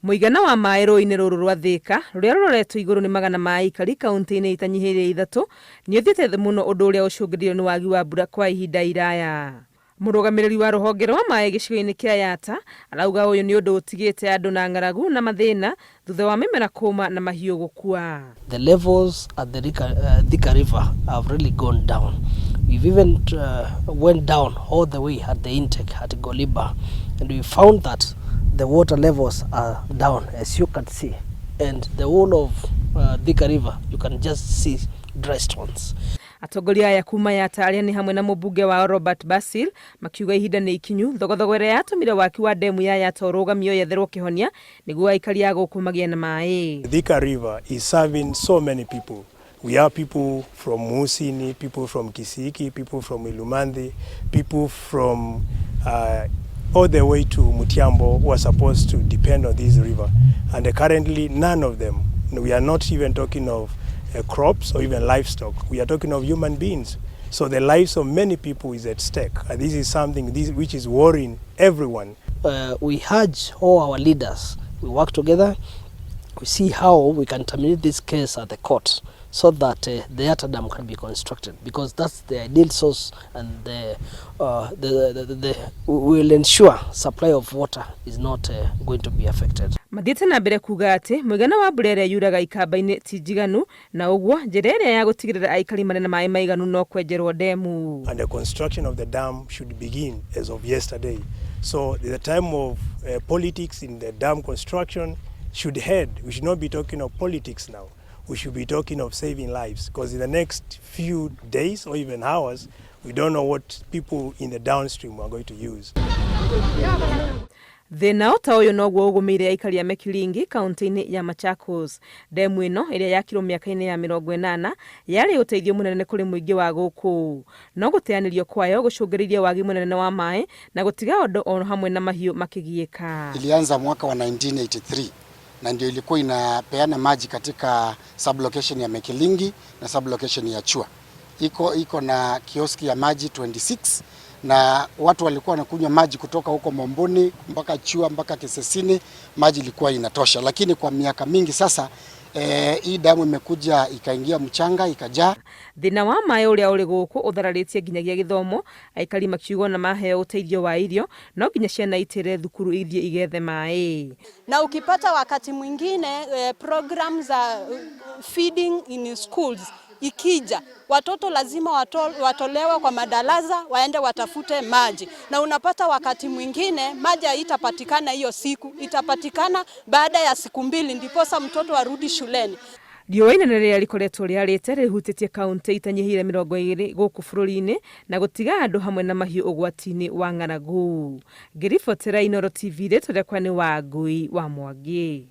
Mũigana wa maaĩ rũĩ-inĩ rũrũ rwa Thĩka rũrĩa rũroretwo igũrũ nĩ magana ma aikari kaunti-inĩ itanyihĩire 3 nĩ ũthiĩte thĩ mũno, ũndũ ũrĩa ũcũngĩrĩirio nĩ wagi wa mbura kwa ihinda iraya. Mũrũgamĩrĩri wa rũhonge rwa maaĩ gĩcigo-inĩ kĩa Yata arauga ũyũ nĩ ũndũ ũtigĩte andũ na ng'aragu na mathĩna thutha wa mĩmera kũma na mahiũ gũkua. The levels at the Thika River have really gone down. We've even went down all the way at the intake at Goliba, and we found that the water levels are down, as you can see, and the whole of Thika River, you can just see dry stones. Atongoria aya kuma Yata arĩa nĩ hamwe na mũmbunge wa Robert Basil makiuga ihinda nĩ ikinyu thogothogo ĩrĩa yatũmire waki wa demu ya Yata ũrũgamio yetherwo kĩhonia nĩguo aikari a gũkũ magĩe na maaĩ. Thika River is serving so many people. We have people from Musini, people from Kisiki, people from Ilumandhi, people from all the way to Mutiambo who are supposed to depend on this river. And currently none of them, we are not even talking of crops or even livestock, we are talking of human beings. So the lives of many people is at stake. And this is something which is worrying everyone. We urge all our leaders, we work together, we see how we can terminate this case at the court, so that the Yata Dam can be constructed, because that's the ideal source, and will ensure supply of water is not going to be affected. Mathiĩte na mbere kuga atĩ mũigana wa mbura ĩrĩa yuraga Ikamba-inĩ ti njiganu, na ũguo njĩra ĩrĩa ya gũtigĩrĩra aikari marĩ na maaĩ maiganu no kwenjerwo demu. And the construction of the dam should begin as of yesterday. So the time of politics in the dam construction should head. We should not be talking of politics now. We should be talking of saving lives, because in the next few days or even hours, we don't know what people in the downstream are going to use. Thĩna ta ũyũ noguo ũgũmĩire aikari a Mekilingi kaunti-inĩ ya Machakos. Demu ĩno ĩrĩa yakirwo mĩaka-inĩ ya 80 yarĩ ũteithio mũnene kũrĩ mũingĩ wa gũkũ, no gũteanĩrio kwayo gũcũngĩrĩirie wagi mũnene wa maaĩ na gũtiga ũndũ o hamwe na mahiũ makĩgiĩka. Ilianza mwaka wa 1983 na ndio ilikuwa inapeana maji katika sublocation ya Mekilingi na sublocation ya Chua. Iko na kioski ya maji 26, na watu walikuwa wanakunywa maji kutoka huko Momboni mpaka Chua mpaka Kesesini, maji ilikuwa inatosha. Lakini kwa miaka mingi sasa hii damu imekuja ikaingia mchanga ikajaa. Thĩna wa maaĩ ũrĩa ũrĩ gũkũ ũthararĩtie nginyagia gĩthomo, aikari makiuga na maheo ũteithio wa irio, no nginya ciana itĩre thukuru ithiĩ igethe maaĩ. Na ukipata wakati mwingine program za feeding in schools ikija, watoto lazima watolewa kwa madalaza waende watafute maji, na unapata wakati mwingine maji haitapatikana hiyo siku, itapatikana baada ya siku 2 ndiposa mtoto arudi shuleni. Riũa inene rĩrĩa rĩkoretwo rĩarĩte rĩhutĩtie kaunti itanyihĩire 20 gũkũ bũrũri-inĩ na gũtiga andũ hamwe na mahiũ ũgwati-inĩ wa ng'aragu. Ngĩribotera Inooro TV rĩtũrekwa nĩ Wangui wa Mwangi.